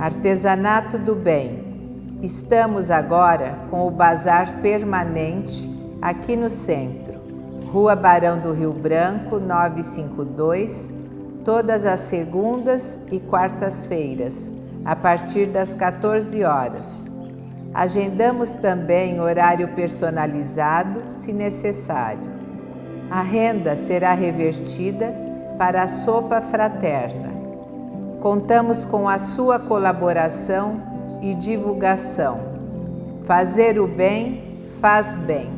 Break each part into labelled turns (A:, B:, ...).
A: Artesanato do Bem. Estamos agora com o Bazar Permanente aqui no centro, Rua Barão do Rio Branco, 952, todas as segundas e quartas-feiras, a partir das 14 horas. Agendamos também horário personalizado, se necessário. A renda será revertida para a sopa fraterna. Contamos com a sua colaboração e divulgação. Fazer o bem faz bem.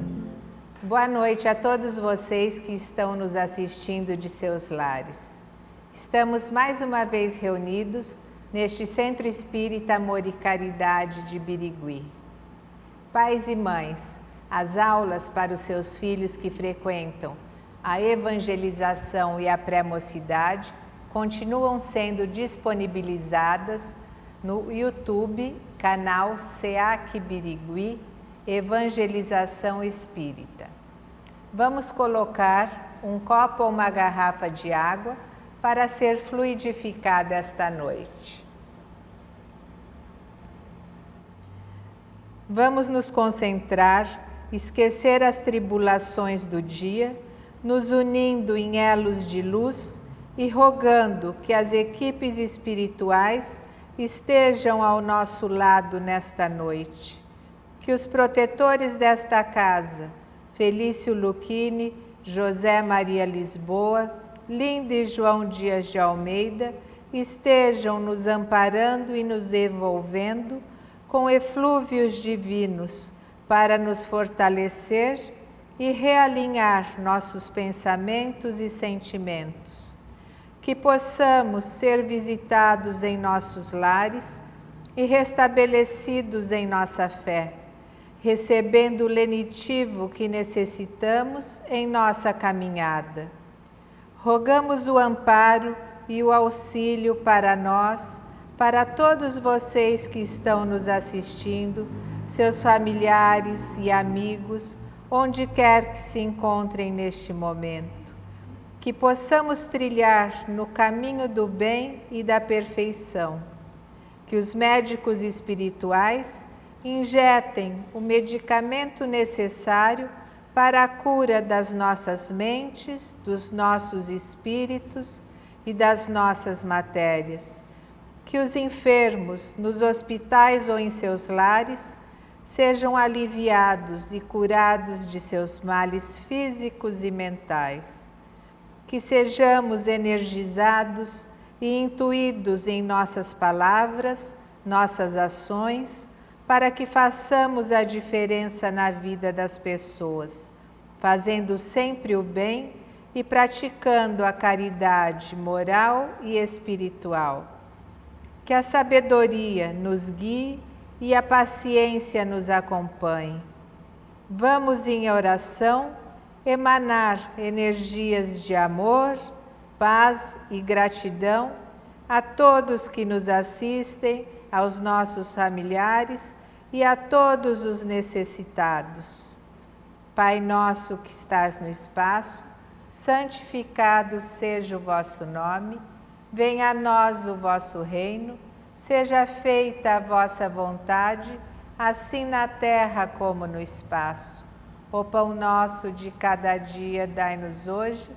A: Boa noite a todos vocês que estão nos assistindo de seus lares. Estamos mais uma vez reunidos neste Centro Espírita Amor e Caridade de Birigui. Pais e mães, as aulas para os seus filhos que frequentam a evangelização e a pré-mocidade continuam sendo disponibilizadas no YouTube, canal SEAC Birigui, Evangelização Espírita. Vamos colocar um copo ou uma garrafa de água para ser fluidificada esta noite. Vamos nos concentrar, esquecer as tribulações do dia, nos unindo em elos de luz e rogando que as equipes espirituais estejam ao nosso lado nesta noite. Que os protetores desta casa, Felício Luchini, José Maria Lisboa, Linda e João Dias de Almeida, estejam nos amparando e nos envolvendo com eflúvios divinos para nos fortalecer e realinhar nossos pensamentos e sentimentos. Que possamos ser visitados em nossos lares e restabelecidos em nossa fé, recebendo o lenitivo que necessitamos em nossa caminhada. Rogamos o amparo e o auxílio para nós, para todos vocês que estão nos assistindo, seus familiares e amigos, onde quer que se encontrem neste momento. Que possamos trilhar no caminho do bem e da perfeição. Que os médicos espirituais injetem o medicamento necessário para a cura das nossas mentes, dos nossos espíritos e das nossas matérias. Que os enfermos, nos hospitais ou em seus lares, sejam aliviados e curados de seus males físicos e mentais. Que sejamos energizados e intuídos em nossas palavras, nossas ações, para que façamos a diferença na vida das pessoas, fazendo sempre o bem e praticando a caridade moral e espiritual. Que a sabedoria nos guie e a paciência nos acompanhe. Vamos em oração emanar energias de amor, paz e gratidão a todos que nos assistem, aos nossos familiares e a todos os necessitados. Pai nosso que estás no espaço, santificado seja o vosso nome, venha a nós o vosso reino, seja feita a vossa vontade, assim na terra como no espaço. O pão nosso de cada dia dai-nos hoje,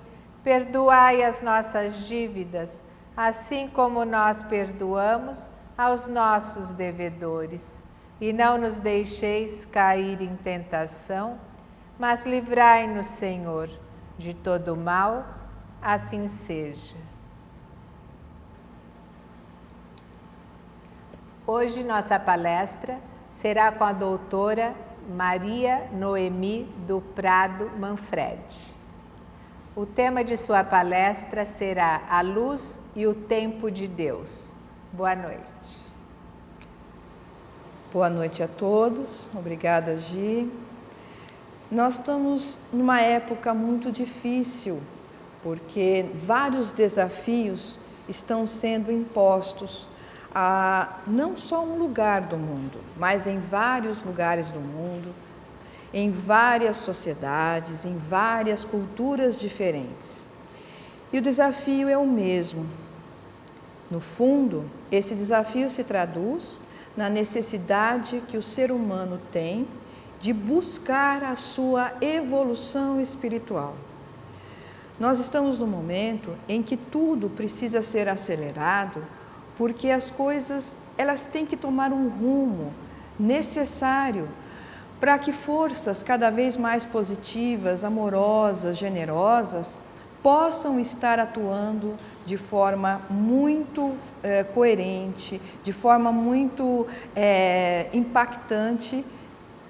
A: perdoai as nossas dívidas, assim como nós perdoamos aos nossos devedores. E não nos deixeis cair em tentação, mas livrai-nos, Senhor, de todo o mal, assim seja. Hoje nossa palestra será com a doutora Maria Noemi do Prado Manfredi. O tema de sua palestra será A Luz e o Tempo de Deus. Boa noite.
B: Boa noite a todos. Obrigada, Gi. Nós estamos numa época muito difícil, porque vários desafios estão sendo impostos a não só um lugar do mundo, mas em vários lugares do mundo, em várias sociedades, em várias culturas diferentes. E o desafio é o mesmo: No fundo, esse desafio se traduz na necessidade que o ser humano tem de buscar a sua evolução espiritual. Nós estamos num momento em que tudo precisa ser acelerado, porque as coisas elas têm que tomar um rumo necessário para que forças cada vez mais positivas, amorosas, generosas, possam estar atuando de forma muito coerente, de forma muito impactante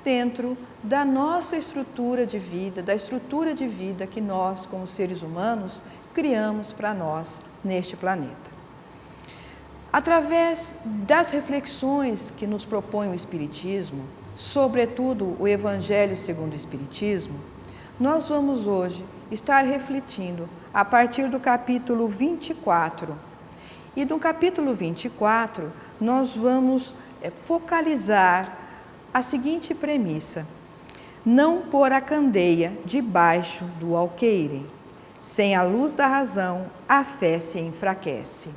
B: dentro da nossa estrutura de vida, da estrutura de vida que nós, como seres humanos, criamos para nós neste planeta. Através das reflexões que nos propõe o Espiritismo, sobretudo o Evangelho segundo o Espiritismo, nós vamos hoje estar refletindo a partir do capítulo 24. E no capítulo 24, nós vamos focalizar a seguinte premissa: não pôr a candeia debaixo do alqueire. Sem a luz da razão, a fé se enfraquece.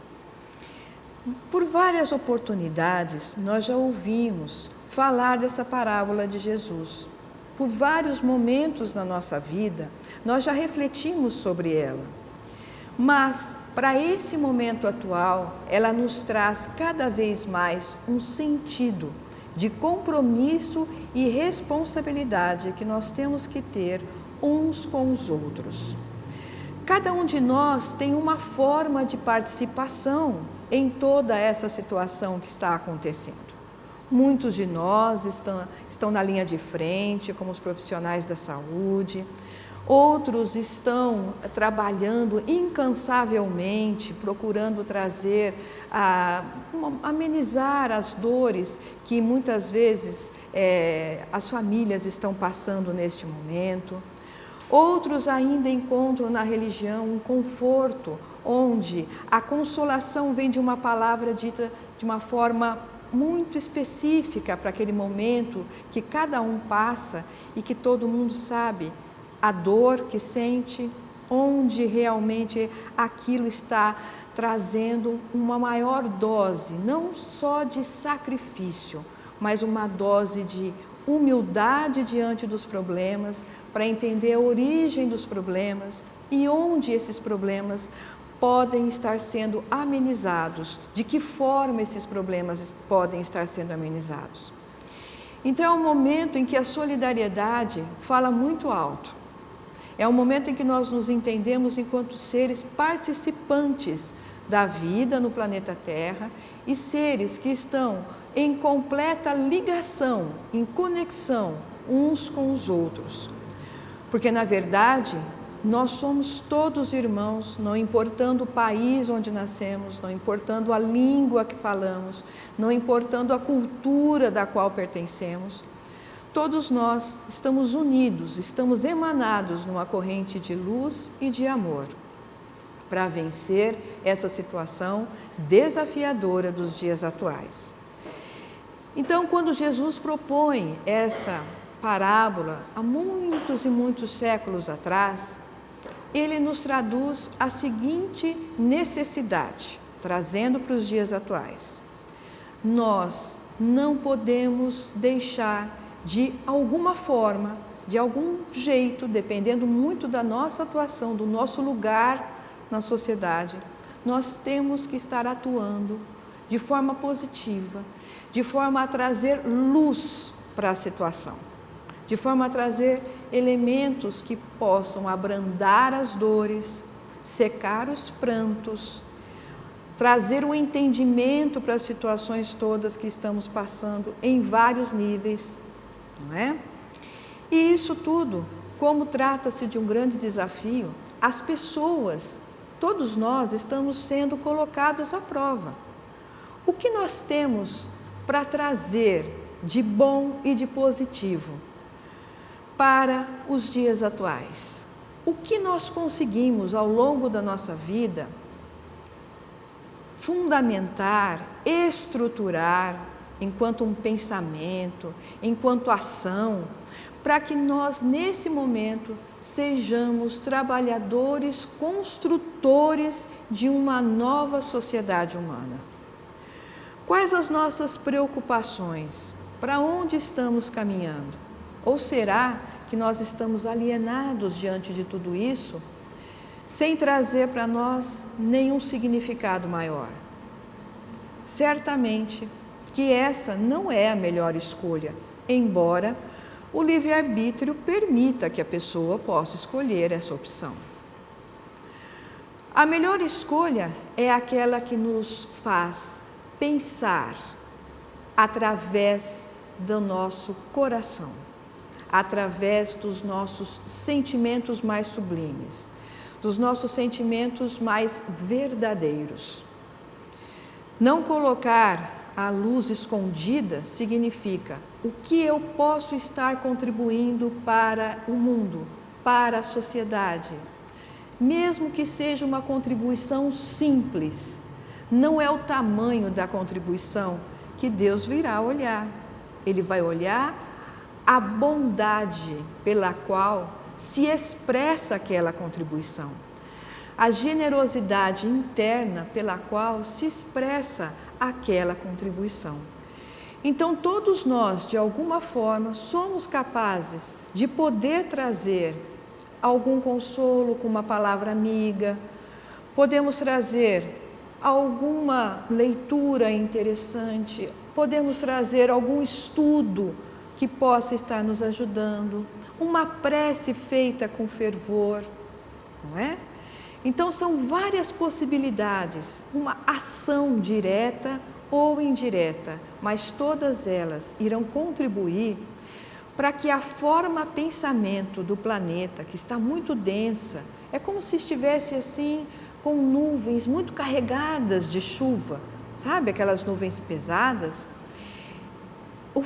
B: Por várias oportunidades, nós já ouvimos falar dessa parábola de Jesus. Por vários momentos na nossa vida, nós já refletimos sobre ela. Mas, para esse momento atual, ela nos traz cada vez mais um sentido de compromisso e responsabilidade que nós temos que ter uns com os outros. Cada um de nós tem uma forma de participação em toda essa situação que está acontecendo. Muitos de nós estão na linha de frente, como os profissionais da saúde. Outros estão trabalhando incansavelmente, procurando trazer, amenizar as dores que muitas vezes as famílias estão passando neste momento. Outros ainda encontram na religião um conforto, onde a consolação vem de uma palavra dita de uma forma muito específica para aquele momento que cada um passa e que todo mundo sabe a dor que sente, onde realmente aquilo está trazendo uma maior dose, não só de sacrifício, mas uma dose de humildade diante dos problemas, para entender a origem dos problemas e onde esses problemas podem estar sendo amenizados, de que forma esses problemas podem estar sendo amenizados. Então é um momento em que a solidariedade fala muito alto. É um momento em que nós nos entendemos enquanto seres participantes da vida no planeta Terra e seres que estão em completa ligação, em conexão uns com os outros. Porque, na verdade, nós somos todos irmãos, não importando o país onde nascemos, não importando a língua que falamos, não importando a cultura da qual pertencemos. Todos nós estamos unidos, estamos emanados numa corrente de luz e de amor para vencer essa situação desafiadora dos dias atuais. Então, quando Jesus propõe essa parábola há muitos e muitos séculos atrás, ele nos traduz a seguinte necessidade, trazendo para os dias atuais. Nós não podemos deixar de alguma forma, de algum jeito, dependendo muito da nossa atuação, do nosso lugar na sociedade, nós temos que estar atuando de forma positiva, de forma a trazer luz para a situação, de forma a trazer elementos que possam abrandar as dores, secar os prantos, trazer um entendimento para as situações todas que estamos passando em vários níveis, não é? E isso tudo, como trata-se de um grande desafio, as pessoas, todos nós estamos sendo colocados à prova. O que nós temos para trazer de bom e de positivo para os dias atuais? O que nós conseguimos ao longo da nossa vida fundamentar, estruturar enquanto um pensamento, enquanto ação, para que nós, nesse momento, sejamos trabalhadores, construtores de uma nova sociedade humana. Quais as nossas preocupações? Para onde estamos caminhando? Ou será que nós estamos alienados diante de tudo isso, sem trazer para nós nenhum significado maior? Certamente que essa não é a melhor escolha, embora o livre-arbítrio permita que a pessoa possa escolher essa opção. A melhor escolha é aquela que nos faz pensar através do nosso coração, através dos nossos sentimentos mais sublimes, dos nossos sentimentos mais verdadeiros. Não colocar a luz escondida significa o que eu posso estar contribuindo para o mundo, para a sociedade. Mesmo que seja uma contribuição simples, não é o tamanho da contribuição que Deus virá olhar. Ele vai olhar a bondade pela qual se expressa aquela contribuição, a generosidade interna pela qual se expressa aquela contribuição. Então, todos nós, de alguma forma, somos capazes de poder trazer algum consolo com uma palavra amiga, podemos trazer alguma leitura interessante, podemos trazer algum estudo que possa estar nos ajudando, uma prece feita com fervor, não é? Então, são várias possibilidades, uma ação direta ou indireta, mas todas elas irão contribuir para que a forma pensamento do planeta, que está muito densa, é como se estivesse assim, com nuvens muito carregadas de chuva, sabe aquelas nuvens pesadas?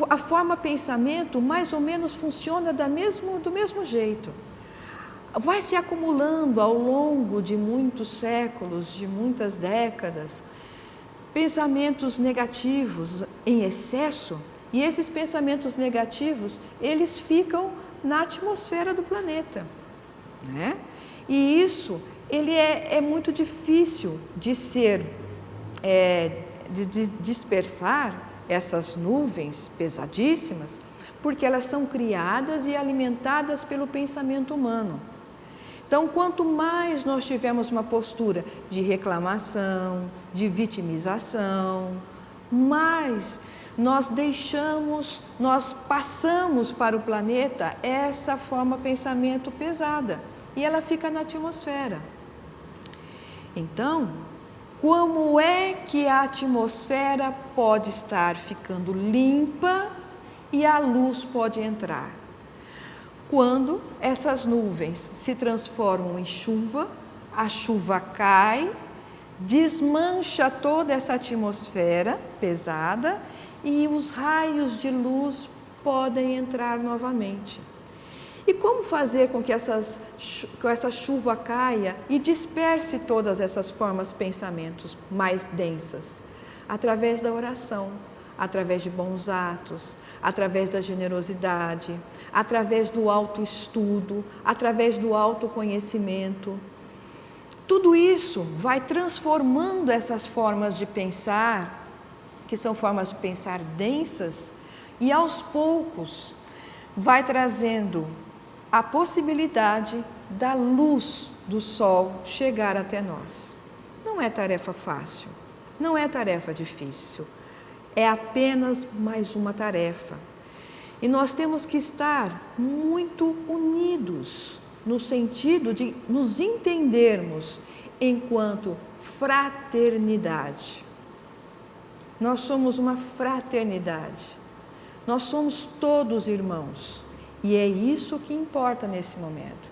B: A forma pensamento mais ou menos funciona do mesmo jeito. Vai se acumulando ao longo de muitos séculos, de muitas décadas, pensamentos negativos em excesso, e esses pensamentos negativos, eles ficam na atmosfera do planeta, né? E isso, ele é muito difícil de de dispersar essas nuvens pesadíssimas, porque elas são criadas e alimentadas pelo pensamento humano. Então, quanto mais nós tivermos uma postura de reclamação, de vitimização, mais nós passamos para o planeta essa forma pensamento pesada e ela fica na atmosfera. Então, como é que a atmosfera pode estar ficando limpa e a luz pode entrar? Quando essas nuvens se transformam em chuva, a chuva cai, desmancha toda essa atmosfera pesada e os raios de luz podem entrar novamente. E como fazer com que essa chuva caia e disperse todas essas formas pensamentos mais densas? Através da oração, através de bons atos, através da generosidade, através do autoestudo, através do autoconhecimento. Tudo isso vai transformando essas formas de pensar, que são formas de pensar densas, e aos poucos vai trazendo a possibilidade da luz do sol chegar até nós. Não é tarefa fácil, não é tarefa difícil. É apenas mais uma tarefa. E nós temos que estar muito unidos, no sentido de nos entendermos enquanto fraternidade. Nós somos uma fraternidade. Nós somos todos irmãos. E é isso que importa nesse momento.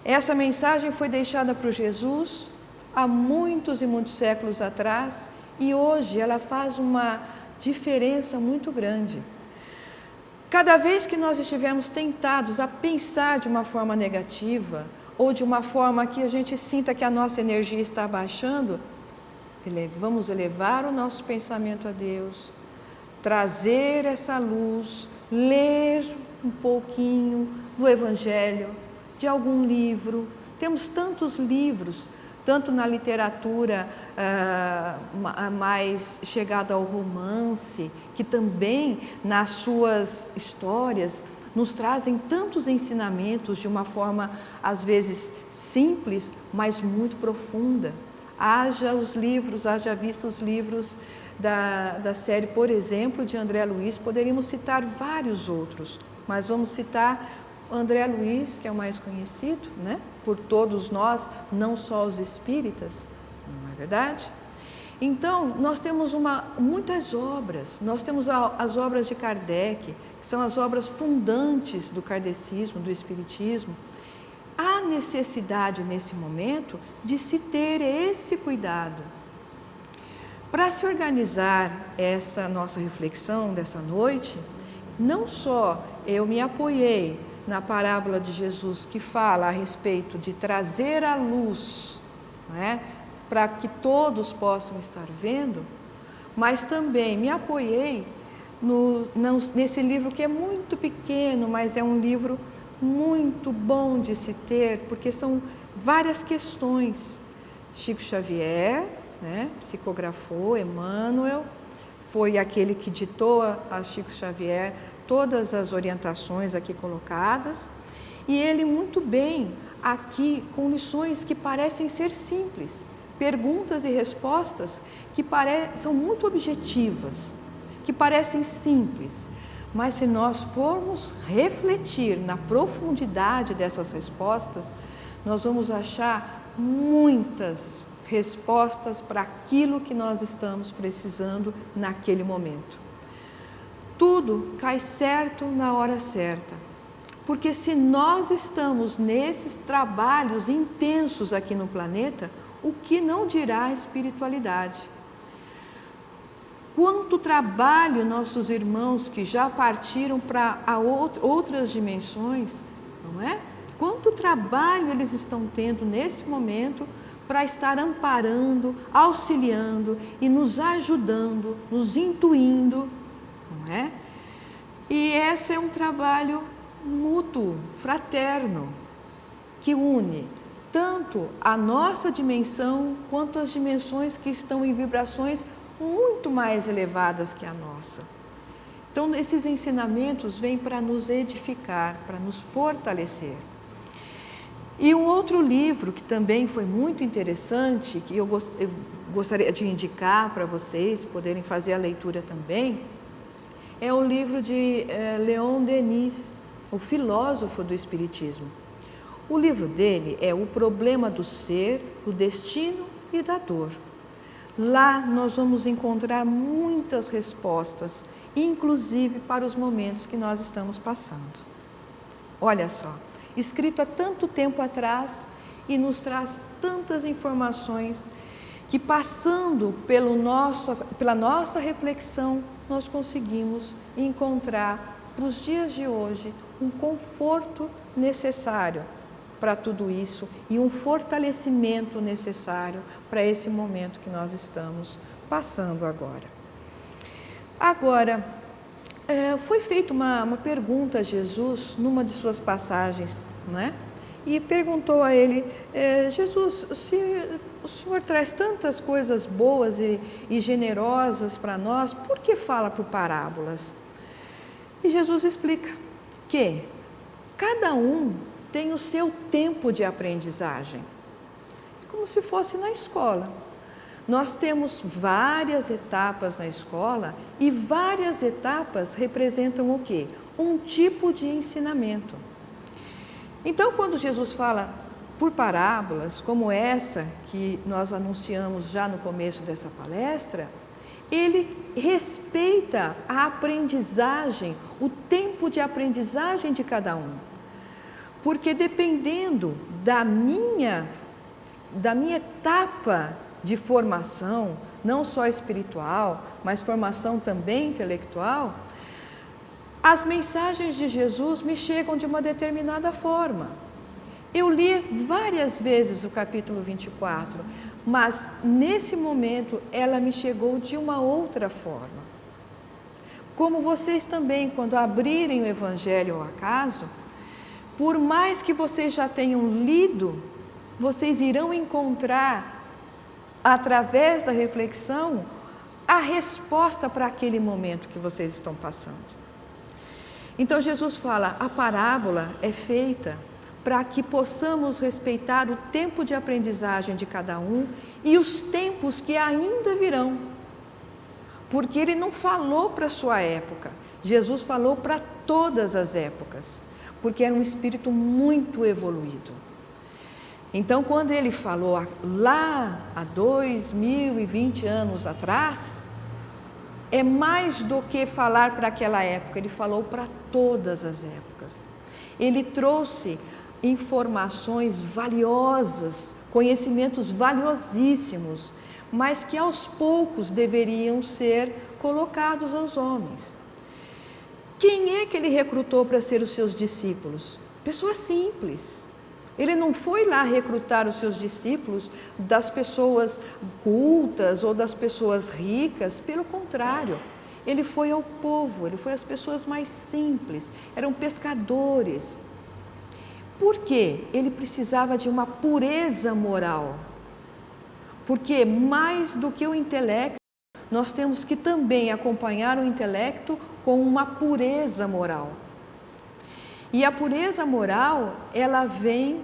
B: Essa mensagem foi deixada por Jesus há muitos e muitos séculos atrás e hoje ela faz uma diferença muito grande. Cada vez que nós estivermos tentados a pensar de uma forma negativa ou de uma forma que a gente sinta que a nossa energia está baixando, vamos elevar o nosso pensamento a Deus, trazer essa luz, ler um pouquinho do Evangelho, de algum livro. Temos tantos livros, tanto na literatura mais chegada ao romance, que também nas suas histórias nos trazem tantos ensinamentos de uma forma, às vezes, simples, mas muito profunda. Haja visto os livros da série, por exemplo, de André Luiz, poderíamos citar vários outros, mas vamos citar André Luiz, que é o mais conhecido, né, por todos nós, não só os espíritas, não é verdade? Então, nós temos muitas obras, nós temos as obras de Kardec, que são as obras fundantes do kardecismo, do espiritismo. Há necessidade, nesse momento, de se ter esse cuidado. Para se organizar essa nossa reflexão dessa noite, não só eu me apoiei na parábola de Jesus, que fala a respeito de trazer a luz, né, para que todos possam estar vendo, mas também me apoiei nesse livro que é muito pequeno, mas é um livro muito bom de se ter, porque são várias questões. Chico Xavier, né, psicografou, Emmanuel, foi aquele que ditou a Chico Xavier todas as orientações aqui colocadas, e ele muito bem aqui com lições que parecem ser simples, perguntas e respostas que são muito objetivas, que parecem simples, mas se nós formos refletir na profundidade dessas respostas, nós vamos achar muitas respostas para aquilo que nós estamos precisando naquele momento. Tudo cai certo na hora certa, porque se nós estamos nesses trabalhos intensos aqui no planeta, o que não dirá a espiritualidade? Quanto trabalho nossos irmãos que já partiram para outras dimensões, não é? Quanto trabalho eles estão tendo nesse momento para estar amparando, auxiliando e nos ajudando, nos intuindo, não é? E esse é um trabalho mútuo, fraterno, que une tanto a nossa dimensão quanto as dimensões que estão em vibrações muito mais elevadas que a nossa. Então, esses ensinamentos vêm para nos edificar, para nos fortalecer. E um outro livro que também foi muito interessante, que eu gostaria de indicar para vocês poderem fazer a leitura também, é o livro de Leon Denis, o filósofo do Espiritismo. O livro dele é O Problema do Ser, do Destino e da Dor. Lá nós vamos encontrar muitas respostas, inclusive para os momentos que nós estamos passando. Olha só, escrito há tanto tempo atrás e nos traz tantas informações que, passando pela nossa reflexão, nós conseguimos encontrar para os dias de hoje um conforto necessário para tudo isso e um fortalecimento necessário para esse momento que nós estamos passando agora. Agora, foi feita uma pergunta a Jesus numa de suas passagens, né? E perguntou a ele: Jesus, se o Senhor traz tantas coisas boas e generosas para nós, por que fala por parábolas? E Jesus explica que cada um tem o seu tempo de aprendizagem, como se fosse na escola. Nós temos várias etapas na escola e várias etapas representam o quê? Um tipo de ensinamento. Então, quando Jesus fala por parábolas, como essa que nós anunciamos já no começo dessa palestra, ele respeita a aprendizagem, o tempo de aprendizagem de cada um. Porque dependendo da minha etapa de formação, não só espiritual, mas formação também intelectual, as mensagens de Jesus me chegam de uma determinada forma. Eu li várias vezes o capítulo 24, mas nesse momento ela me chegou de uma outra forma. como vocês também, quando abrirem o Evangelho ao acaso, por mais que vocês já tenham lido, vocês irão encontrar, através da reflexão, a resposta para aquele momento que vocês estão passando. Então Jesus fala, a parábola é feita para que possamos respeitar o tempo de aprendizagem de cada um e os tempos que ainda virão. Porque ele não falou para a sua época, Jesus falou para todas as épocas, porque era um espírito muito evoluído. Então, quando ele falou lá há 2020 anos atrás, é mais do que falar para aquela época, ele falou para todas as épocas. Ele trouxe informações valiosas, conhecimentos valiosíssimos, mas que aos poucos deveriam ser colocados aos homens. Quem é que ele recrutou para ser os seus discípulos? Pessoas simples. Ele não foi lá recrutar os seus discípulos das pessoas cultas ou das pessoas ricas, pelo contrário, ele foi ao povo, ele foi às pessoas mais simples, eram pescadores. Por quê? Ele precisava de uma pureza moral, porque mais do que o intelecto, nós temos que também acompanhar o intelecto com uma pureza moral. E a pureza moral, ela vem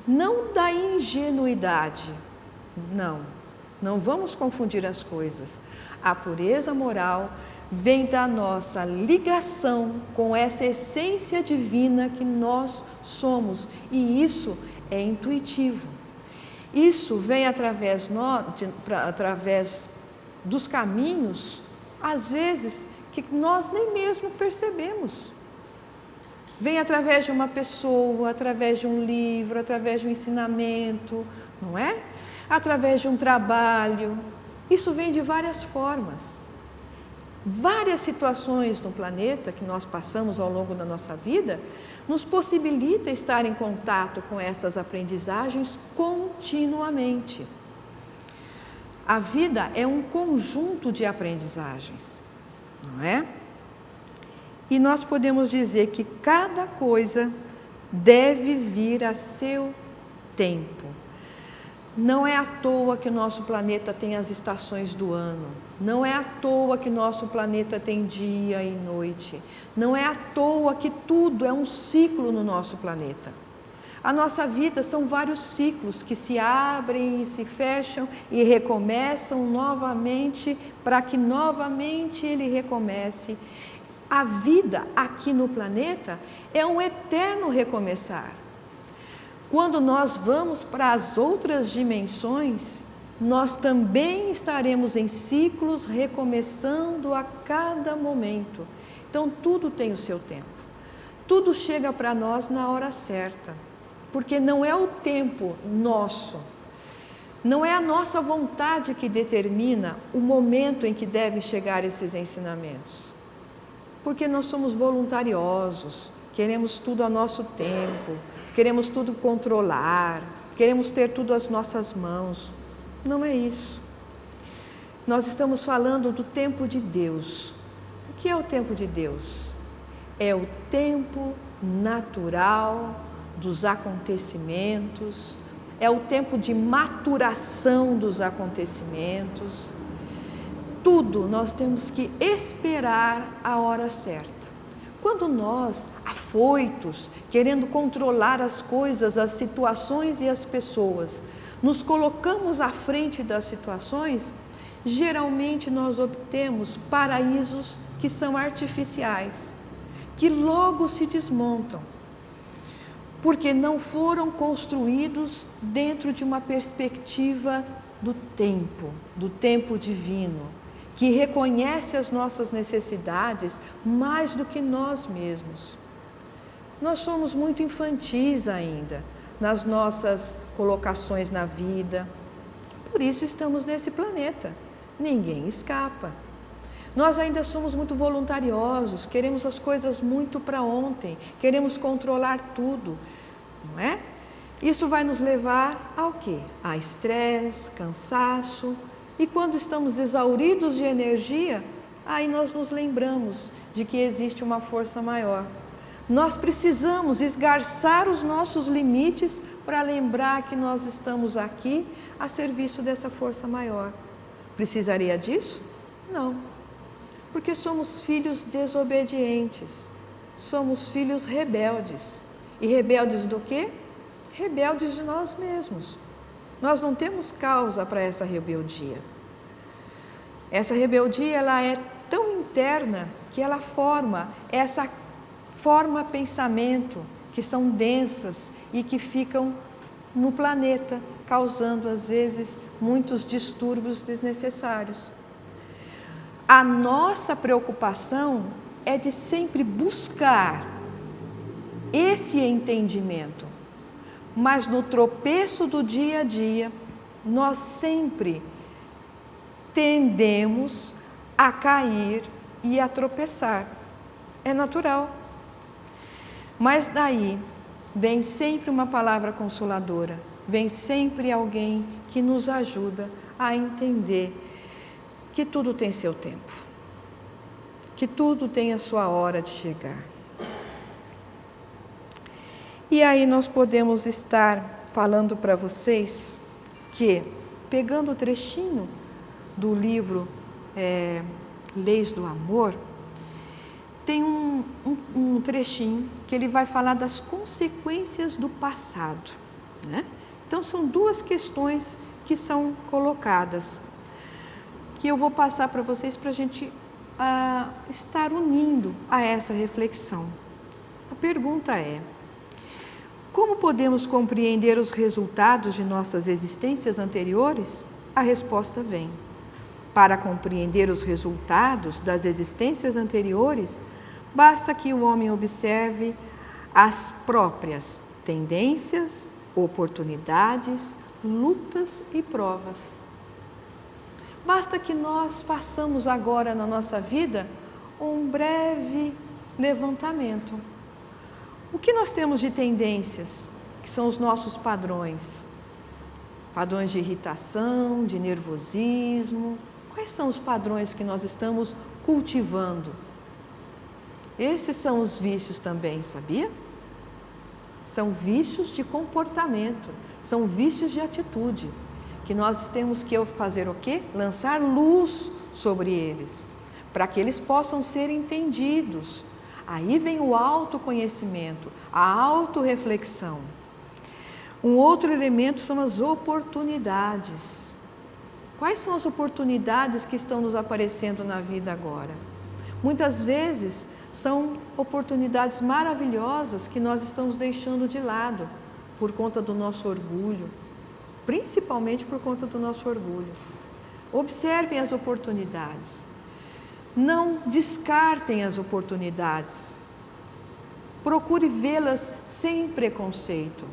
B: não da ingenuidade, não vamos confundir as coisas. A pureza moral vem da nossa ligação com essa essência divina que nós somos, e isso é intuitivo. Isso vem através dos caminhos, às vezes, que nós nem mesmo percebemos. Vem através de uma pessoa, através de um livro, através de um ensinamento, não é? Através de um trabalho. Isso vem de várias formas. Várias situações no planeta que nós passamos ao longo da nossa vida nos possibilita estar em contato com essas aprendizagens continuamente. A vida é um conjunto de aprendizagens, não é? E nós podemos dizer que cada coisa deve vir a seu tempo. Não é à toa que o nosso planeta tem as estações do ano. Não é à toa que o nosso planeta tem dia e noite. Não é à toa que tudo é um ciclo no nosso planeta. A nossa vida são vários ciclos que se abrem e se fecham e recomeçam novamente para que novamente ele recomece. A vida aqui no planeta é um eterno recomeçar. Quando nós vamos para as outras dimensões, nós também estaremos em ciclos recomeçando a cada momento. Então, tudo tem o seu tempo. Tudo chega para nós na hora certa, porque não é o tempo nosso, não é a nossa vontade que determina o momento em que devem chegar esses ensinamentos. Porque nós somos voluntariosos, queremos tudo a nosso tempo, queremos tudo controlar, queremos ter tudo às nossas mãos. Não é isso. Nós estamos falando do tempo de Deus. O que é o tempo de Deus? É o tempo natural dos acontecimentos, é o tempo de maturação dos acontecimentos. Tudo nós temos que esperar a hora certa. Quando nós, afoitos, querendo controlar as coisas, as situações e as pessoas, nos colocamos à frente das situações, geralmente nós obtemos paraísos que são artificiais, que logo se desmontam, porque não foram construídos dentro de uma perspectiva do tempo divino, que reconhece as nossas necessidades mais do que nós mesmos. Nós somos muito infantis ainda nas nossas colocações na vida, por isso estamos nesse planeta, ninguém escapa. Nós ainda somos muito voluntariosos, queremos as coisas muito para ontem, queremos controlar tudo, não é? Isso vai nos levar ao quê? A estresse, cansaço. E quando estamos exauridos de energia, aí nós nos lembramos de que existe uma força maior. Nós precisamos esgarçar os nossos limites para lembrar que nós estamos aqui a serviço dessa força maior. Precisaria disso? Não, porque somos filhos desobedientes, somos filhos rebeldes. E rebeldes do quê? Rebeldes de nós mesmos. Nós não temos causa para essa rebeldia. Essa rebeldia, ela é tão interna que ela forma pensamento que são densas e que ficam no planeta, causando às vezes muitos distúrbios desnecessários. A nossa preocupação é de sempre buscar esse entendimento, mas no tropeço do dia a dia, nós sempre tendemos a cair e a tropeçar. É natural. Mas daí vem sempre uma palavra consoladora, vem sempre alguém que nos ajuda a entender que tudo tem seu tempo, que tudo tem a sua hora de chegar. E aí nós podemos estar falando para vocês que, pegando o trechinho do livro Leis do Amor, tem um trechinho que ele vai falar das consequências do passado, né? Então são duas questões que são colocadas, que eu vou passar para vocês para a gente estar unindo a essa reflexão. A pergunta é: como podemos compreender os resultados de nossas existências anteriores? A resposta vem: para compreender os resultados das existências anteriores, basta que o homem observe as próprias tendências, oportunidades, lutas e provas. Basta que nós façamos agora na nossa vida um breve levantamento. O que nós temos de tendências, que são os nossos padrões? Padrões de irritação, de nervosismo. Quais são os padrões que nós estamos cultivando? Esses são os vícios também, sabia? São vícios de comportamento, são vícios de atitude, que nós temos que fazer o quê? Lançar luz sobre eles, para que eles possam ser entendidos. Aí vem o autoconhecimento, a autorreflexão. Um outro elemento são as oportunidades. Quais são as oportunidades que estão nos aparecendo na vida agora? Muitas vezes são oportunidades maravilhosas que nós estamos deixando de lado por conta do nosso orgulho, principalmente por conta do nosso orgulho. Observem as oportunidades. Não descartem as oportunidades. Procure vê-las sem preconceito.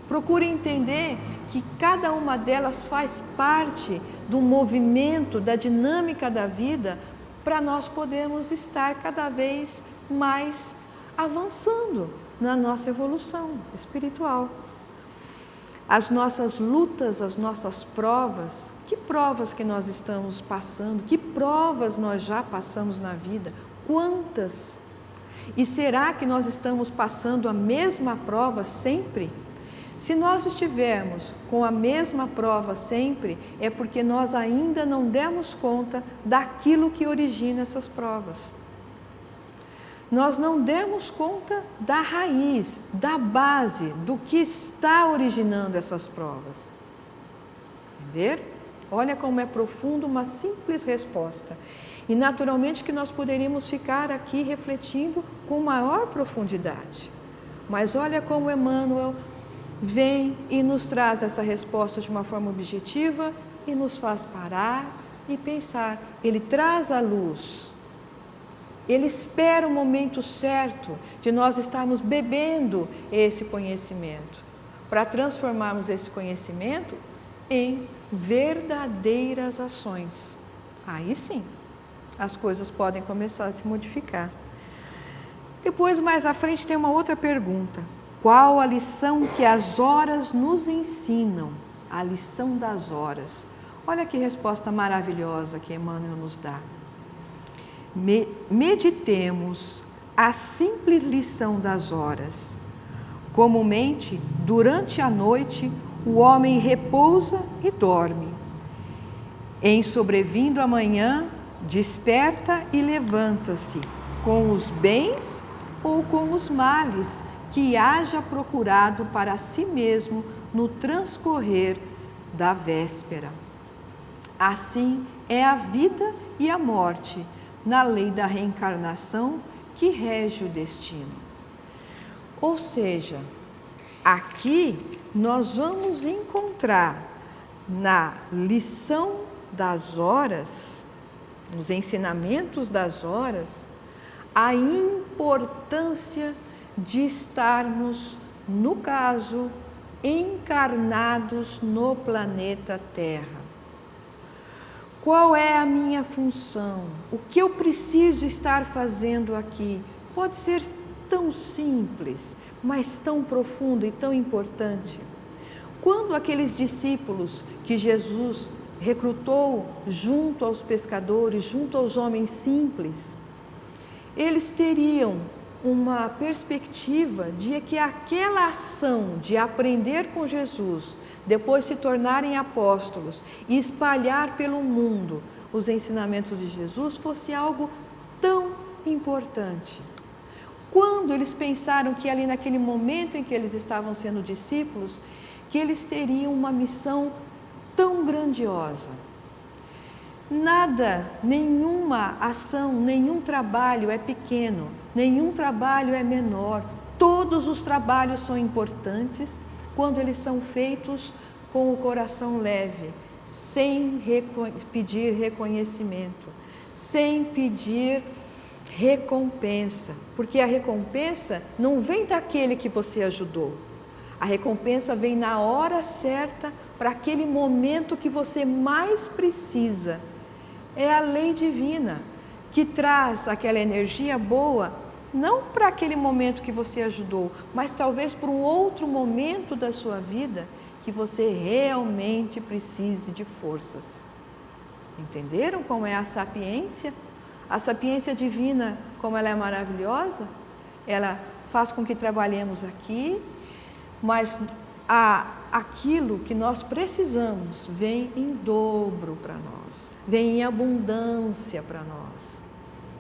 B: Procure entender que cada uma delas faz parte do movimento, da dinâmica da vida, para nós podermos estar cada vez mais avançando na nossa evolução espiritual. As nossas lutas, as nossas provas, que provas que nós estamos passando, que provas nós já passamos na vida, quantas? E será que nós estamos passando a mesma prova sempre? Se nós estivermos com a mesma prova sempre, é porque nós ainda não demos conta daquilo que origina essas provas. Nós não demos conta da raiz, da base, do que está originando essas provas. Entender? Olha como é profundo uma simples resposta. E naturalmente que nós poderíamos ficar aqui refletindo com maior profundidade. Mas olha como Emmanuel vem e nos traz essa resposta de uma forma objetiva e nos faz parar e pensar. Ele traz a luz. Ele espera o momento certo de nós estarmos bebendo esse conhecimento, para transformarmos esse conhecimento em verdadeiras ações. Aí sim, as coisas podem começar a se modificar. Depois, mais à frente, tem uma outra pergunta. Qual a lição que as horas nos ensinam? A lição das horas. Olha que resposta maravilhosa que Emmanuel nos dá. meditemos a simples lição das horas. Comumente, durante a noite, o homem repousa e dorme. Em sobrevindo a manhã, desperta e levanta-se, com os bens ou com os males que haja procurado para si mesmo no transcorrer da véspera. Assim é a vida e a morte, na lei da reencarnação que rege o destino. Ou seja, aqui nós vamos encontrar na lição das horas, nos ensinamentos das horas, a importância de estarmos, no caso, encarnados no planeta Terra. Qual é a minha função? O que eu preciso estar fazendo aqui? Pode ser tão simples, mas tão profundo e tão importante. Quando aqueles discípulos que Jesus recrutou junto aos pescadores, junto aos homens simples, eles teriam uma perspectiva de que aquela ação de aprender com Jesus, depois se tornarem apóstolos e espalhar pelo mundo os ensinamentos de Jesus, fosse algo tão importante. Quando eles pensaram que ali naquele momento em que eles estavam sendo discípulos, que eles teriam uma missão tão grandiosa. Nada, nenhuma ação, nenhum trabalho é pequeno, nenhum trabalho é menor. Todos os trabalhos são importantes quando eles são feitos com o coração leve, sem pedir reconhecimento, sem pedir recompensa, porque a recompensa não vem daquele que você ajudou. A recompensa vem na hora certa, para aquele momento que você mais precisa. É a lei divina que traz aquela energia boa, não para aquele momento que você ajudou, mas talvez para um outro momento da sua vida que você realmente precise de forças. Entenderam como é a sapiência? A sapiência divina, como ela é maravilhosa, ela faz com que trabalhemos aqui, mas aquilo que nós precisamos vem em dobro para nós, vem em abundância para nós,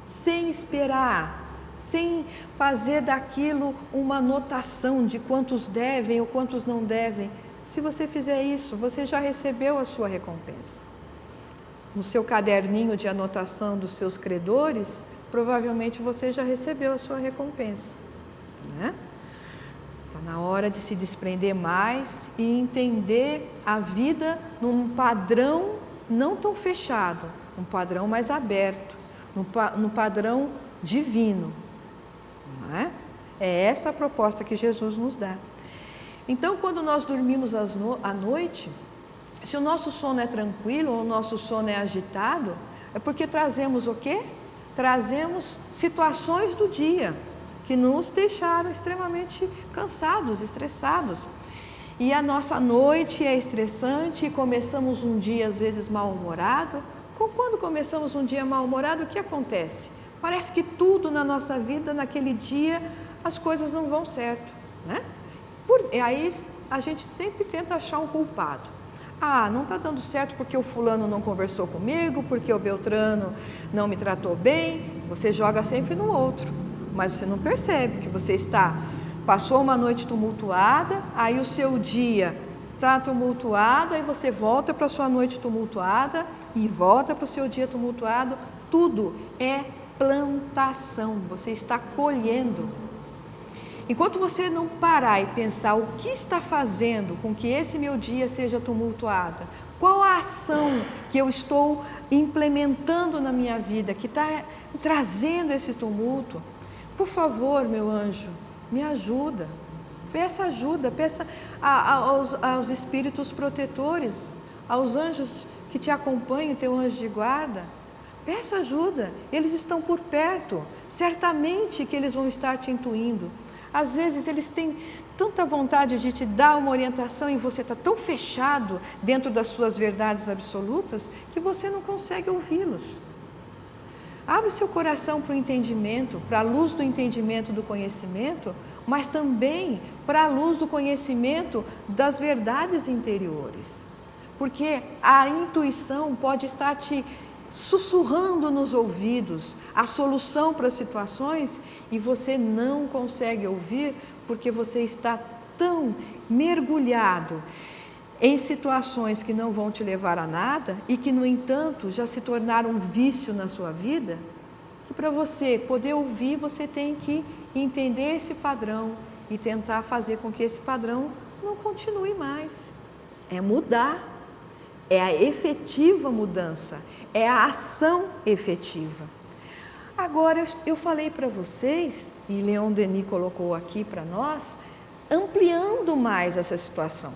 B: sem esperar, sem fazer daquilo uma anotação de quantos devem ou quantos não devem. Se você fizer isso, você já recebeu a sua recompensa. No seu caderninho de anotação dos seus credores, provavelmente você já recebeu a sua recompensa, né? Está na hora de se desprender mais e entender a vida num padrão não tão fechado, um padrão mais aberto, no padrão divino. Não é? É essa a proposta que Jesus nos dá. Então, quando nós dormimos à noite, se o nosso sono é tranquilo ou o nosso sono é agitado, é porque trazemos o quê? Trazemos situações do dia que nos deixaram extremamente cansados, estressados. E a nossa noite é estressante e começamos um dia às vezes mal-humorado. Quando começamos um dia mal-humorado, o que acontece? Parece que tudo na nossa vida, naquele dia, as coisas não vão certo, né? Aí a gente sempre tenta achar um culpado. Ah, não está dando certo porque o fulano não conversou comigo, porque o Beltrano não me tratou bem. Você joga sempre no outro, mas você não percebe que você passou uma noite tumultuada, aí o seu dia está tumultuado, aí você volta para a sua noite tumultuada e volta para o seu dia tumultuado. Tudo é plantação, você está colhendo. Enquanto você não parar e pensar o que está fazendo com que esse meu dia seja tumultuado, qual a ação que eu estou implementando na minha vida que está trazendo esse tumulto, por favor, meu anjo, me ajuda. Peça ajuda, peça aos espíritos protetores, aos anjos que te acompanham, teu anjo de guarda. Peça ajuda, eles estão por perto, certamente que eles vão estar te intuindo. Às vezes eles têm tanta vontade de te dar uma orientação e você está tão fechado dentro das suas verdades absolutas que você não consegue ouvi-los. Abre seu coração para o entendimento, para a luz do entendimento do conhecimento, mas também para a luz do conhecimento das verdades interiores. Porque a intuição pode estar te sussurrando nos ouvidos a solução para as situações e você não consegue ouvir porque você está tão mergulhado em situações que não vão te levar a nada e que, no entanto, já se tornaram um vício na sua vida, que para você poder ouvir, você tem que entender esse padrão e tentar fazer com que esse padrão não continue mais. É mudar, é a efetiva mudança, é a ação efetiva. Agora, eu falei para vocês, e Leon Denis colocou aqui para nós, ampliando mais essa situação.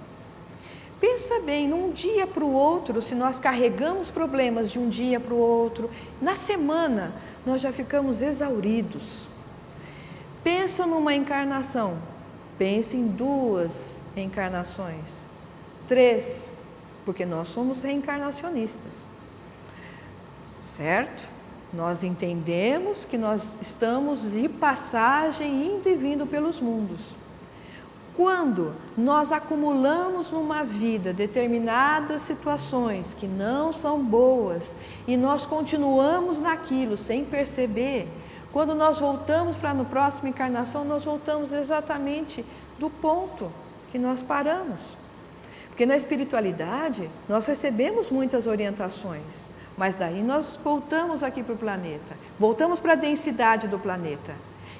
B: Pensa bem, num dia para o outro, se nós carregamos problemas de um dia para o outro, na semana nós já ficamos exauridos. Pensa numa encarnação, pense em 2 encarnações, 3, porque nós somos reencarnacionistas, certo? Nós entendemos que nós estamos de passagem, indo e vindo pelos mundos. Quando nós acumulamos numa vida determinadas situações que não são boas e nós continuamos naquilo sem perceber, quando nós voltamos para a próxima encarnação, nós voltamos exatamente do ponto que nós paramos. Porque na espiritualidade nós recebemos muitas orientações, mas daí nós voltamos aqui para o planeta, voltamos para a densidade do planeta.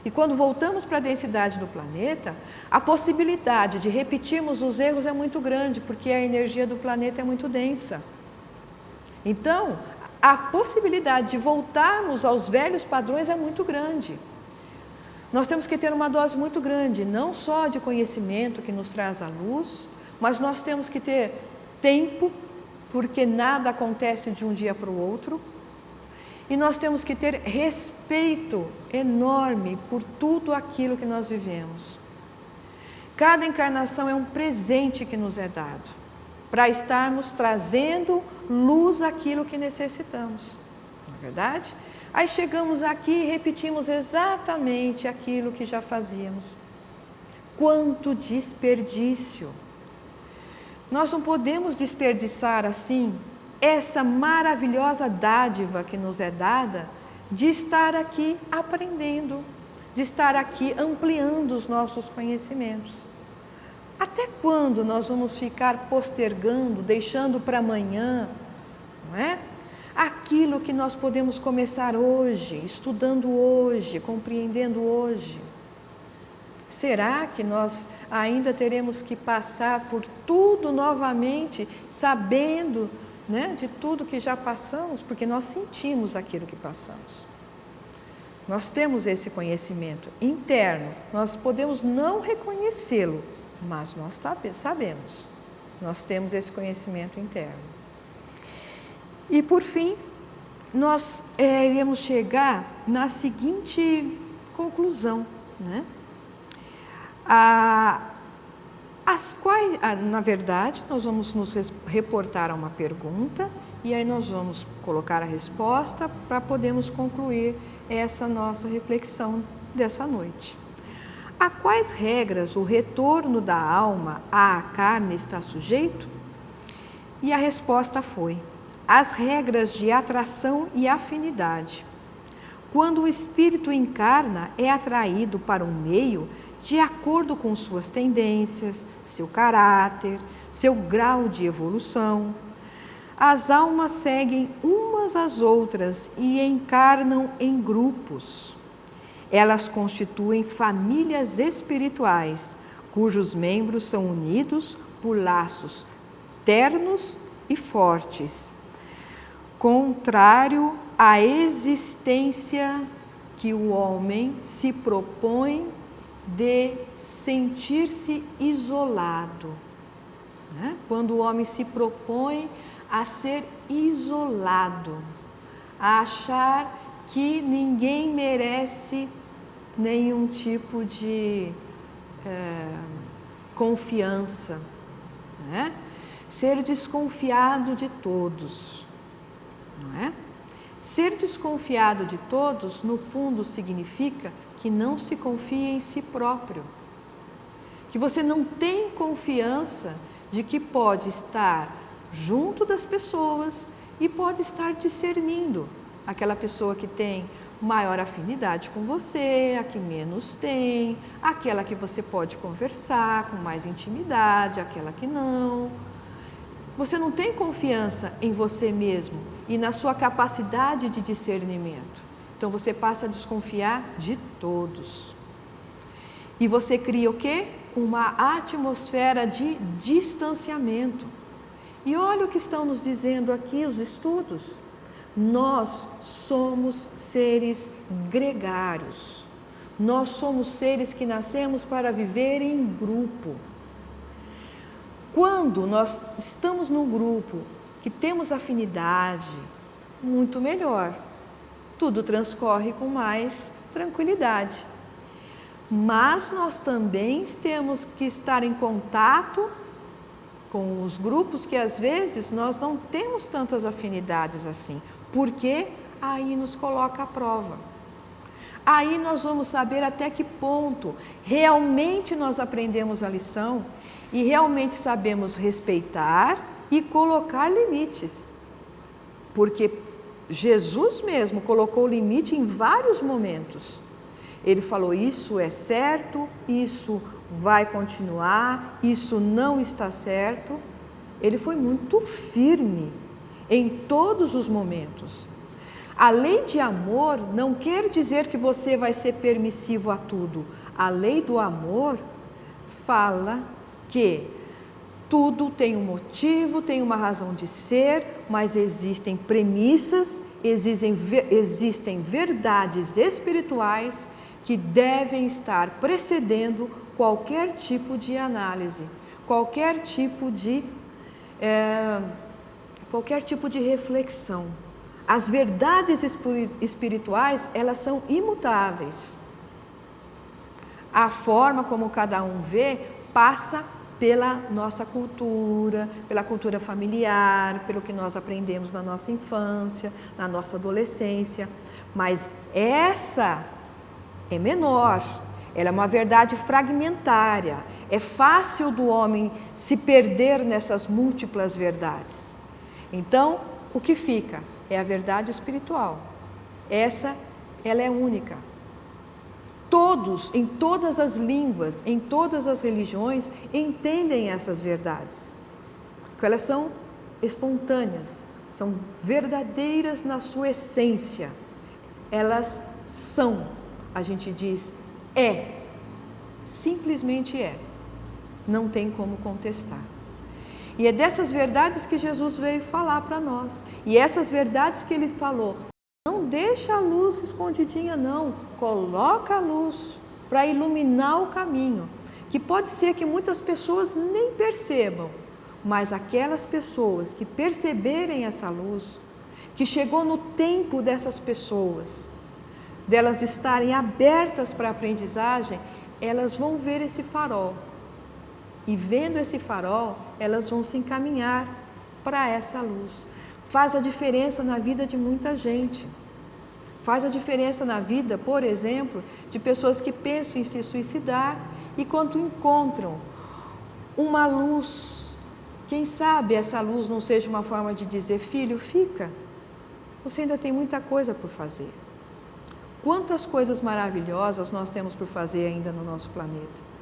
B: E quando voltamos para a densidade do planeta, a possibilidade de repetirmos os erros é muito grande, porque a energia do planeta é muito densa. Então, a possibilidade de voltarmos aos velhos padrões é muito grande. Nós temos que ter uma dose muito grande, não só de conhecimento que nos traz a luz, mas nós temos que ter tempo, porque nada acontece de um dia para o outro. E nós temos que ter respeito enorme por tudo aquilo que nós vivemos. Cada encarnação é um presente que nos é dado, para estarmos trazendo luz àquilo que necessitamos, não é verdade? Aí chegamos aqui e repetimos exatamente aquilo que já fazíamos. Quanto desperdício! Nós não podemos desperdiçar assim essa maravilhosa dádiva que nos é dada de estar aqui aprendendo, de estar aqui ampliando os nossos conhecimentos. Até quando nós vamos ficar postergando, deixando para amanhã, não é? Aquilo que nós podemos começar hoje, estudando hoje, compreendendo hoje. Será que nós ainda teremos que passar por tudo novamente, sabendo, né, de tudo que já passamos, porque nós sentimos aquilo que passamos. Nós temos esse conhecimento interno, nós podemos não reconhecê-lo, mas nós sabemos, nós temos esse conhecimento interno. E por fim, nós iremos chegar na seguinte conclusão, né? Na verdade, nós vamos nos reportar a uma pergunta e aí nós vamos colocar a resposta para podermos concluir essa nossa reflexão dessa noite. A quais regras o retorno da alma à carne está sujeito? E a resposta foi: as regras de atração e afinidade. Quando o espírito encarna, é atraído para um meio de acordo com suas tendências, seu caráter, seu grau de evolução. As almas seguem umas às outras e encarnam em grupos. Elas constituem famílias espirituais, cujos membros são unidos por laços ternos e fortes, contrário à existência que o homem se propõe de sentir-se isolado, né? Quando o homem se propõe a ser isolado, a achar que ninguém merece nenhum tipo de confiança, né? Ser desconfiado de todos, não é? Ser desconfiado de todos, no fundo, significa que não se confia em si próprio. Que você não tem confiança de que pode estar junto das pessoas e pode estar discernindo aquela pessoa que tem maior afinidade com você, a que menos tem, aquela que você pode conversar com mais intimidade, aquela que não. Você não tem confiança em você mesmo e na sua capacidade de discernimento. Então você passa a desconfiar de todos. E você cria o quê? Uma atmosfera de distanciamento. E olha o que estão nos dizendo aqui os estudos. Nós somos seres gregários. Nós somos seres que nascemos para viver em grupo. Quando nós estamos num grupo que temos afinidade, muito melhor. Tudo transcorre com mais tranquilidade. Mas nós também temos que estar em contato com os grupos que às vezes nós não temos tantas afinidades assim, porque aí nos coloca à prova. Aí nós vamos saber até que ponto realmente nós aprendemos a lição e realmente sabemos respeitar e colocar limites. Porque Jesus mesmo colocou limite em vários momentos. Ele falou, isso é certo, isso vai continuar, isso não está certo. Ele foi muito firme em todos os momentos. A lei de amor não quer dizer que você vai ser permissivo a tudo. A lei do amor fala que tudo tem um motivo, tem uma razão de ser, mas existem premissas, existem verdades espirituais que devem estar precedendo qualquer tipo de análise, qualquer tipo de reflexão. As verdades espirituais, elas são imutáveis. A forma como cada um vê passa pela nossa cultura, pela cultura familiar, pelo que nós aprendemos na nossa infância, na nossa adolescência. Mas essa é menor, ela é uma verdade fragmentária. É fácil do homem se perder nessas múltiplas verdades. Então, o que fica? É a verdade espiritual. Ela é única. Todos, em todas as línguas, em todas as religiões, entendem essas verdades. Porque elas são espontâneas, são verdadeiras na sua essência. Elas são, a gente diz, simplesmente é. Não tem como contestar. E é dessas verdades que Jesus veio falar para nós. E essas verdades que ele falou, não deixa a luz escondidinha não, coloca a luz para iluminar o caminho, que pode ser que muitas pessoas nem percebam, mas aquelas pessoas que perceberem essa luz, que chegou no tempo dessas pessoas, delas estarem abertas para a aprendizagem, elas vão ver esse farol. E vendo esse farol, elas vão se encaminhar para essa luz. Faz a diferença na vida de muita gente. Faz a diferença na vida, por exemplo, de pessoas que pensam em se suicidar e quando encontram uma luz, quem sabe essa luz não seja uma forma de dizer, filho, fica, você ainda tem muita coisa por fazer. Quantas coisas maravilhosas nós temos por fazer ainda no nosso planeta.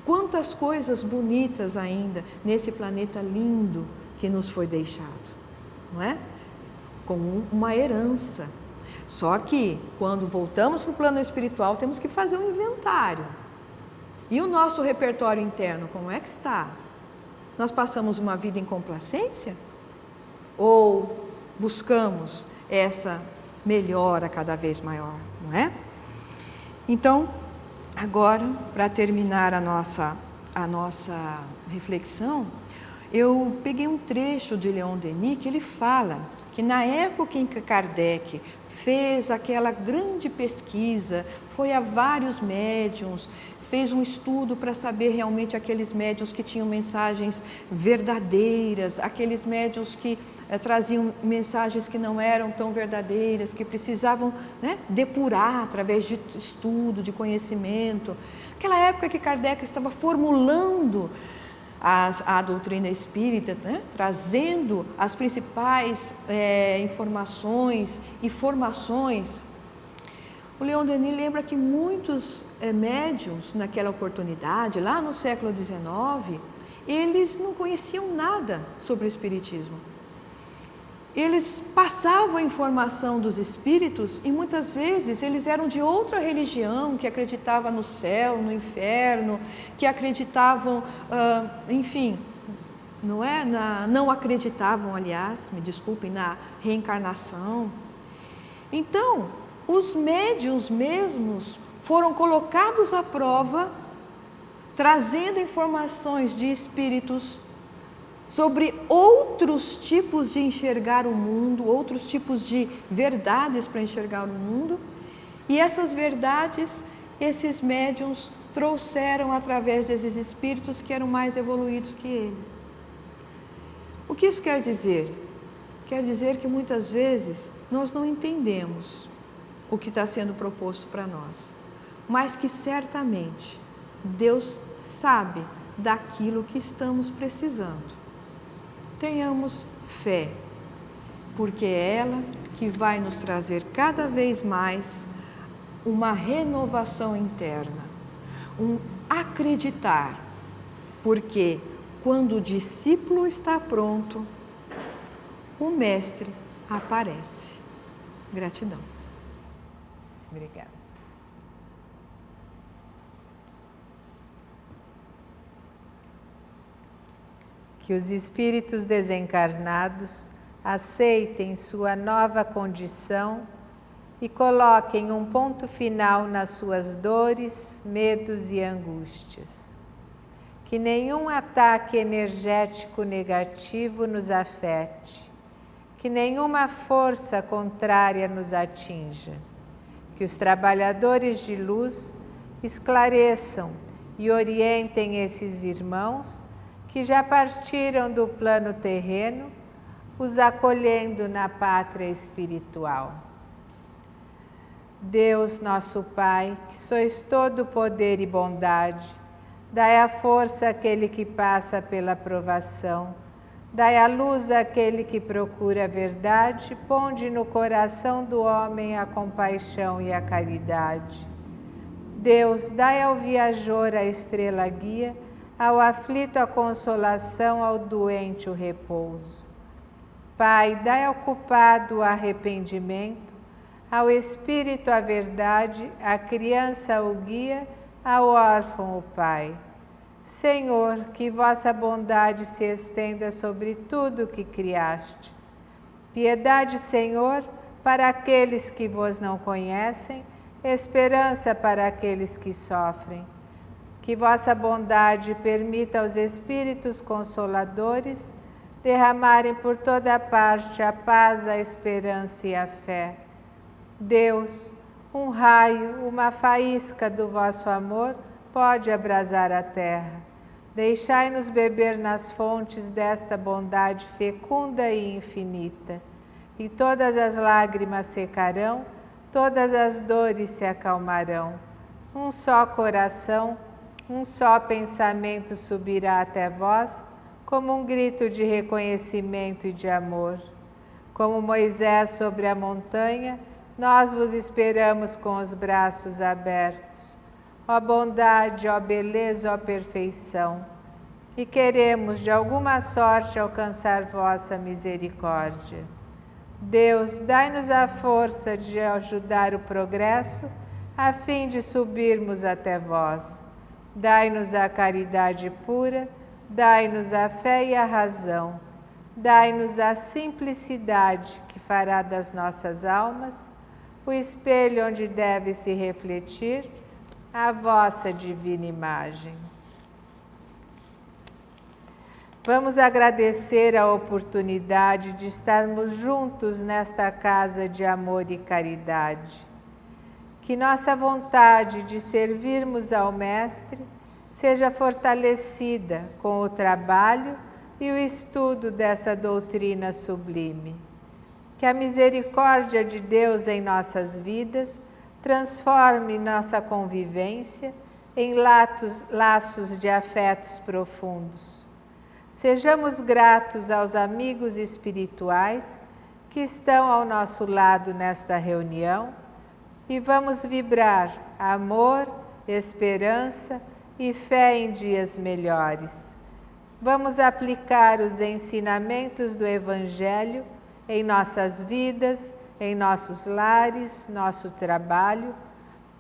B: Quantas coisas bonitas ainda nesse planeta lindo que nos foi deixado, não é? Como uma herança. Só que, quando voltamos para o plano espiritual, temos que fazer um inventário. E o nosso repertório interno, como é que está? Nós passamos uma vida em complacência? Ou buscamos essa melhora cada vez maior, não é? Então, agora, para terminar a nossa reflexão, eu peguei um trecho de Leon Denis que ele fala que na época em que Kardec fez aquela grande pesquisa, foi a vários médiuns, fez um estudo para saber realmente aqueles médiuns que tinham mensagens verdadeiras, aqueles médiuns que traziam mensagens que não eram tão verdadeiras, que precisavam, né, depurar através de estudo, de conhecimento. Aquela época que Kardec estava formulando a doutrina espírita, né, trazendo as principais informações e formações. O Leon Denis lembra que muitos médiuns naquela oportunidade, lá no século XIX, eles não conheciam nada sobre o espiritismo. Eles passavam a informação dos espíritos e muitas vezes eles eram de outra religião, que acreditava no céu, no inferno, que acreditavam, enfim, não acreditavam, aliás, me desculpem, na reencarnação. Então, os médiuns mesmos foram colocados à prova, trazendo informações de espíritos sobre outros tipos de enxergar o mundo, outros tipos de verdades para enxergar o mundo. E essas verdades, esses médiuns trouxeram através desses espíritos que eram mais evoluídos que eles. O que isso quer dizer? Quer dizer que muitas vezes nós não entendemos o que está sendo proposto para nós, mas que certamente Deus sabe daquilo que estamos precisando. Tenhamos fé, porque é ela que vai nos trazer cada vez mais uma renovação interna, um acreditar, porque quando o discípulo está pronto, o mestre aparece. Gratidão. Obrigada.
A: Que os espíritos desencarnados aceitem sua nova condição e coloquem um ponto final nas suas dores, medos e angústias. Que nenhum ataque energético negativo nos afete, que nenhuma força contrária nos atinja, que os trabalhadores de luz esclareçam e orientem esses irmãos que já partiram do plano terreno, os acolhendo na pátria espiritual. Deus, nosso Pai, que sois todo poder e bondade, dai a força àquele que passa pela provação, dai a luz àquele que procura a verdade, ponde no coração do homem a compaixão e a caridade. Deus, dai ao viajor a estrela guia, ao aflito a consolação, ao doente o repouso. Pai, dai ao culpado o arrependimento, ao espírito a verdade, à criança o guia, ao órfão o Pai. Senhor, que vossa bondade se estenda sobre tudo o que criastes. Piedade, Senhor, para aqueles que vos não conhecem, esperança para aqueles que sofrem. Que vossa bondade permita aos Espíritos Consoladores derramarem por toda parte a paz, a esperança e a fé. Deus, um raio, uma faísca do vosso amor pode abrasar a terra. Deixai-nos beber nas fontes desta bondade fecunda e infinita, e todas as lágrimas secarão, todas as dores se acalmarão. Um só coração, um só pensamento subirá até vós, como um grito de reconhecimento e de amor. Como Moisés sobre a montanha, nós vos esperamos com os braços abertos. Ó bondade, ó beleza, ó perfeição. E queremos de alguma sorte alcançar vossa misericórdia. Deus, dai-nos a força de ajudar o progresso, a fim de subirmos até vós. Dai-nos a caridade pura, dai-nos a fé e a razão, dai-nos a simplicidade que fará das nossas almas o espelho onde deve se refletir a vossa divina imagem. Vamos agradecer a oportunidade de estarmos juntos nesta casa de amor e caridade. Que nossa vontade de servirmos ao Mestre seja fortalecida com o trabalho e o estudo dessa doutrina sublime. Que a misericórdia de Deus em nossas vidas transforme nossa convivência em laços de afetos profundos. Sejamos gratos aos amigos espirituais que estão ao nosso lado nesta reunião e vamos vibrar amor, esperança e fé em dias melhores. Vamos aplicar os ensinamentos do Evangelho em nossas vidas, em nossos lares, nosso trabalho,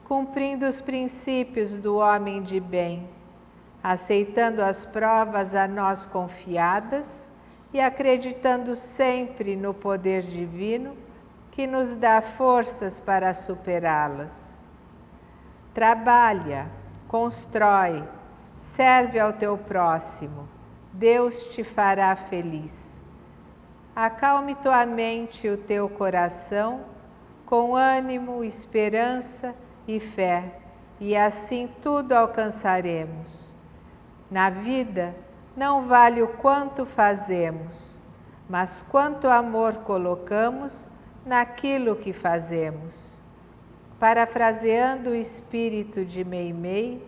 A: cumprindo os princípios do homem de bem, aceitando as provas a nós confiadas e acreditando sempre no poder divino que nos dá forças para superá-las. Trabalha, constrói, serve ao teu próximo, Deus te fará feliz. Acalme tua mente e o teu coração com ânimo, esperança e fé, e assim tudo alcançaremos. Na vida, não vale o quanto fazemos, mas quanto amor colocamos naquilo que fazemos. Parafraseando o espírito de Meimei,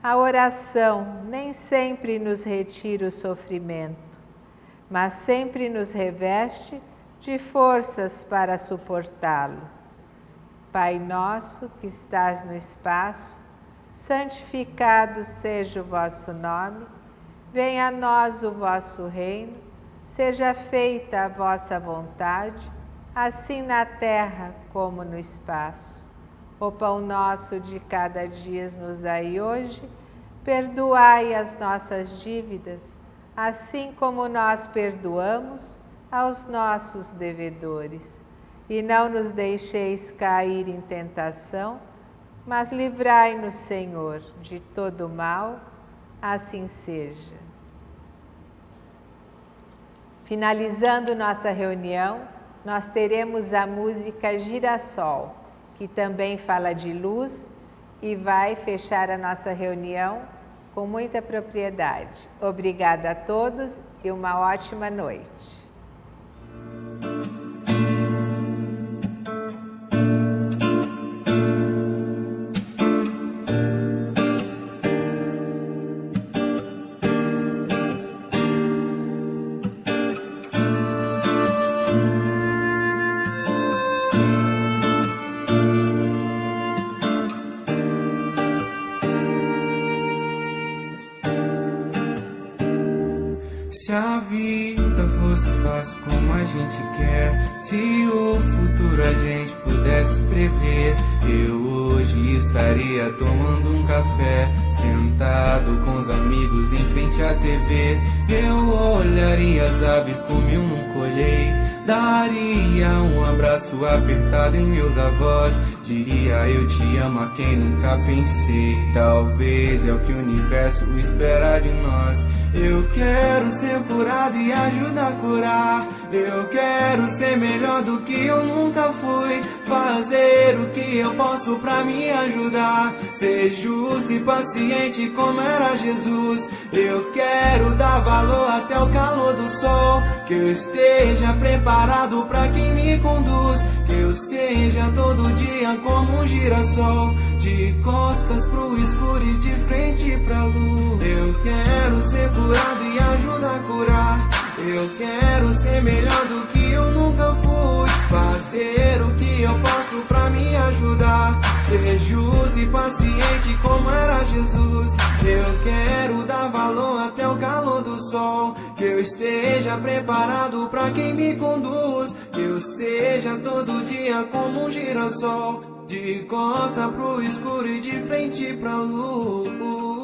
A: a oração nem sempre nos retira o sofrimento, mas sempre nos reveste de forças para suportá-lo. Pai nosso que estás no espaço, santificado seja o vosso nome, venha a nós o vosso reino, seja feita a vossa vontade, assim na terra como no espaço. O pão nosso de cada dia nos dai hoje, perdoai as nossas dívidas, assim como nós perdoamos aos nossos devedores. E não nos deixeis cair em tentação, mas livrai-nos, Senhor, de todo mal, assim seja. Finalizando nossa reunião, nós teremos a música Girassol, que também fala de luz e vai fechar a nossa reunião com muita propriedade. Obrigada a todos e uma ótima noite.
C: Se a vida fosse fácil como a gente quer, se o futuro a gente pudesse prever, eu hoje estaria tomando um café, sentado com os amigos em frente à TV. Eu olharia as aves como eu nunca olhei, daria um abraço apertado em meus avós, diria eu te amo a quem nunca pensei. Talvez é o que o universo espera de nós. Eu quero ser curado e ajudar a curar. Eu quero ser melhor do que eu nunca fui, fazer o que eu posso pra me ajudar, ser justo e paciente como era Jesus. Eu quero dar valor até o calor do sol, que eu esteja preparado pra quem me conduz, que eu seja todo dia como um girassol, de costas pro escuro e de frente pra luz. Eu quero ser curado e ajudar a curar. Eu quero ser melhor do que eu nunca fui, fazer o que eu posso pra me ajudar, ser justo e paciente como era Jesus. Eu quero dar valor até o calor do sol, que eu esteja preparado pra quem me conduz, que eu seja todo dia como um girassol, de costa pro escuro e de frente pra luz.